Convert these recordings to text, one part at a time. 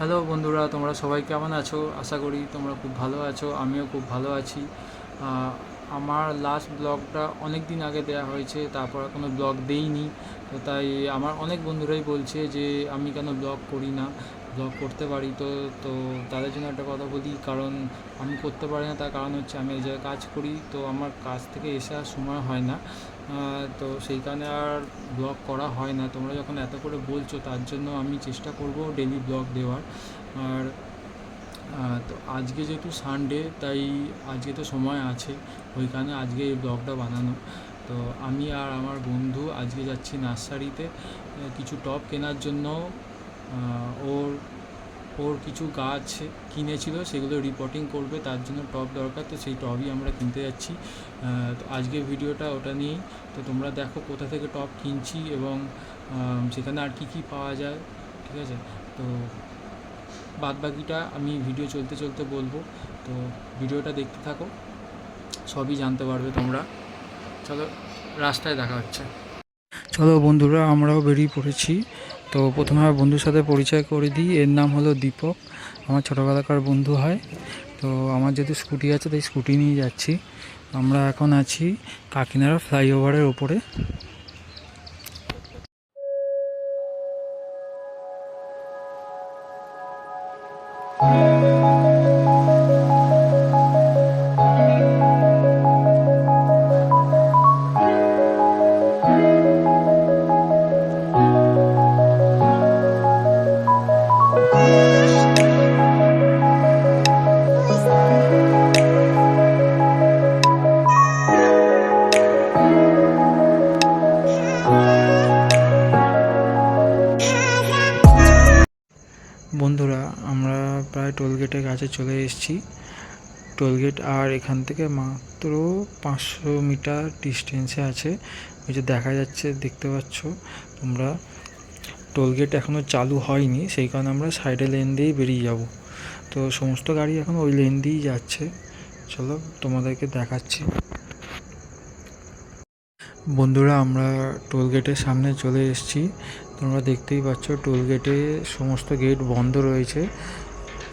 Hello বন্ধুরা, তোমরা সবাই কেমন আছো? আশা করি তোমরা খুব ভালো আছো। আমিও খুব ভালো আছি। আমার লাস্ট ব্লগটা অনেক দিন আগে দেওয়া হয়েছে, তারপর কোনো ব্লগ দেইনি। তো তাই আমার অনেক বন্ধুরাই বলছে যে আমি কেন ব্লগ করি না, ব্লগ করতে পারি তো। তো তাদের জন্য একটা কথা বলি, কারণ আমি করতে পারি না তার কারণ হচ্ছে আমি এই জায়গায় কাজ করি, তো আমার কাজ থেকে এসে আর সময় হয় না। তো সেই কারণে আর ব্লগ করা হয় না। তোমরা যখন এত করে বলছো, তার জন্য আমি চেষ্টা করব ডেলি ব্লগ দেওয়ার। আর তো আজকে যেহেতু সানডে, তাই আজকে তো সময় আছে, ওই কারণে আজকে এই ব্লগটা বানানো। তো আমি আর আমার বন্ধু আজকে যাচ্ছি নার্সারিতে কিছু টব কেনার জন্য। ওর ওর কিছু গাছ কিনেছিল, সেগুলো রিপোর্টিং করবে, তার জন্য টব দরকার, তো সেই টবই আমরা কিনতে যাচ্ছি। তো আজকের ভিডিওটা ওটা নিয়েই। তো তোমরা দেখো কোথা থেকে টব কিনছি এবং সেখানে আর কি পাওয়া যায়, ঠিক আছে? তো বাদবাকিটা আমি ভিডিও চলতে চলতে বলবো, তো ভিডিওটা দেখতে থাকো, সবই জানতে পারবে তোমরা। চলো, রাস্তায় দেখা হচ্ছে। চলো বন্ধুরা, আমরাও বেরিয়ে পড়েছি। তো প্রথমে আমার বন্ধুর সাথে পরিচয় করে দিই। এর নাম হলো দীপক, আমার ছোটোবেলাকার বন্ধু হয়। তো আমার যেহেতু স্কুটি আছে, তাই স্কুটি নিয়ে যাচ্ছি। আমরা এখন আছি কাকিনাড়া ফ্লাইওভারের ওপরে। বন্ধুরা, আমরা প্রায় টোলগেটের কাছে চলে এসেছি। টোলগেট আর এখান থেকে মাত্র 500 মিটার ডিস্টেন্সে আছে। ওই যে দেখা যাচ্ছে, দেখতে পাচ্ছ তোমরা। টোলগেট এখনও চালু হয়নি, সেই কারণে আমরা সাইডে লেন দিয়েই বেরিয়ে যাব। তো সমস্ত গাড়ি এখন ওই লেন দিয়েই যাচ্ছে। চলো তোমাদেরকে দেখাচ্ছি। বন্ধুরা, আমরা টোলগেটের সামনে চলে এসেছি। তোমরা দেখতেই পাচ্ছ টোলগেটে সমস্ত গেট বন্ধ রয়েছে,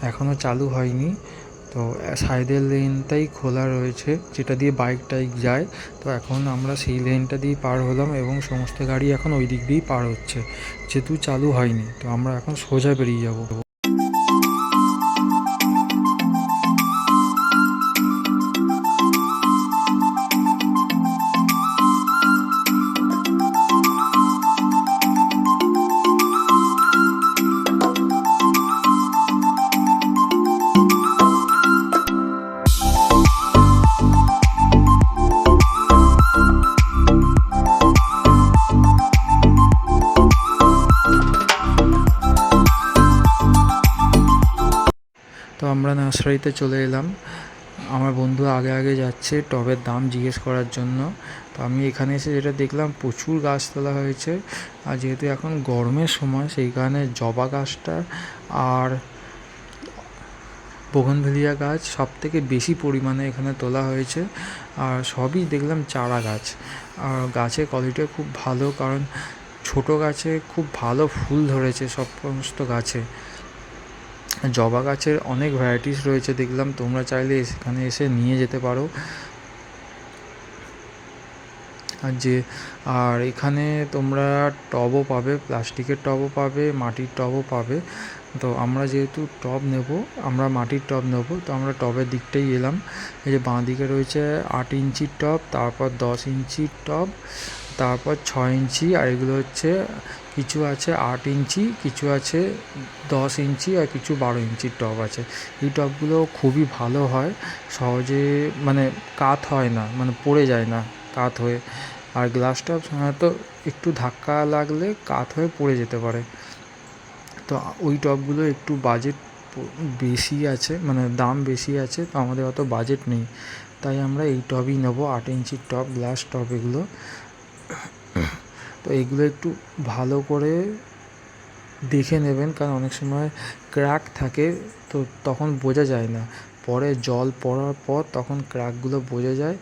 এখনও চালু হয়নি। তো সাইডের লেনটাই খোলা রয়েছে, যেটা দিয়ে বাইক টাইক যায়। তো এখন আমরা সেই লেনটা দিয়ে পার হলাম এবং সমস্ত গাড়ি এখন ওই দিক দিয়েই পার হচ্ছে। যেহেতু চালু হয়নি, তো আমরা এখন সোজা বেরিয়ে যাব। তো আমরা নার্সারিতে চলে এলাম। আমার বন্ধু আগে আগে যাচ্ছে টবের দাম জিজ্ঞেস করার জন্য। তো আমি এখানে এসে যেটা দেখলাম, প্রচুর গাছ তোলা হয়েছে। আর যেহেতু এখন গরমের সময়, সেই কারণে জবা গাছটা আর বোগনভেলিয়া গাছ সব থেকে বেশি পরিমাণে এখানে তোলা হয়েছে। আর সবই দেখলাম চারা গাছ। আর গাছের কোয়ালিটি খুব ভালো, কারণ ছোট গাছে খুব ভালো ফুল ধরেছে সমস্ত গাছে। জবা গাছের অনেক ভ্যারাইটিস রয়েছে দেখলাম, তোমরা চাইলে এখানে এসে নিয়ে যেতে পারো। আর এখানে তোমরা টবও পাবে, প্লাস্টিকের টবও পাবে, মাটির টবও পাবে। তো আমরা যেহেতু টব নেব, আমরা মাটির টব নেব, তো আমরা টবের দিকটাই এলাম। এই যে বাঁ দিকে রয়েছে 8 ইঞ্চির টব, তারপর 10 ইঞ্চির টব, তারপর 6 ইঞ্চি, আর এগুলো হচ্ছে কিছু আছে 8 ইঞ্চি, কিছু আছে 10 ইঞ্চি, আর কিছু 12 ইঞ্চির টব আছে। এই টবগুলো খুবই ভালো হয়, সহজে মানে কাত হয় না, মানে পড়ে যায় না কাত হয়ে। আর গ্লাস টব সাধারণত একটু ধাক্কা লাগলে কাত হয়ে পড়ে যেতে পারে। তো ওই টবগুলো একটু বাজেট বেশি আছে, মানে দাম বেশি আছে, তো আমাদের অত বাজেট নেই, তাই আমরা এই টবই নেবো, 8 ইঞ্চির টব, গ্লাস টব এগুলো। তো এগুলো একটু ভালো করে দেখে নেবেন, কারণ অনেক সময় ক্র্যাক থাকে, তো তখন বোঝা যায় না। পরে জল পড়ার পর তখন ক্র্যাকগুলো বোঝা যায়।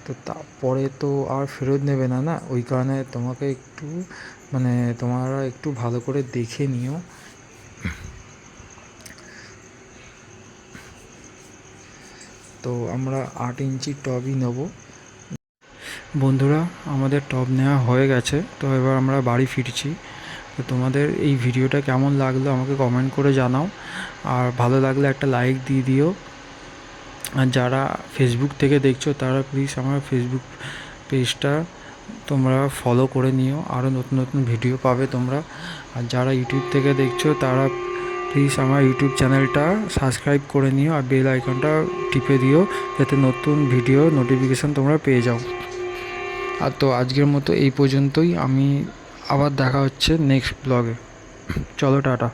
তো তারপরে তো আর ফেরত নেবে না, না? ওই কারণে তোমাকে একটু, মানে তোমরা একটু ভালো করে দেখে নিও। তো আমরা 8 ইঞ্চির টবই নেব। বন্ধুরা, আমাদের টব নেওয়া হয়ে গেছে, তো এবার আমরা বাড়ি ফিরছি। তো তোমাদের এই ভিডিওটা কেমন লাগলো আমাকে কমেন্ট করে জানাও, আর ভালো লাগলে একটা লাইক দিয়ে দিও। আর যারা ফেসবুক থেকে দেখছো তারা প্লিজ আমার ফেসবুক পেজটা তোমরা ফলো করে নিও, আরও নতুন নতুন ভিডিও পাবে তোমরা। আর যারা ইউটিউব থেকে দেখছো তারা প্লিজ আমার ইউটিউব চ্যানেলটা সাবস্ক্রাইব করে নিও আর বেল আইকনটা টিপে দিও, যাতে নতুন ভিডিও নোটিফিকেশান তোমরা পেয়ে যাও। আর তো আজকের মতো এই পর্যন্তই, আমি আবার দেখা হচ্ছে নেক্সট ব্লগে। চলো, টাটা।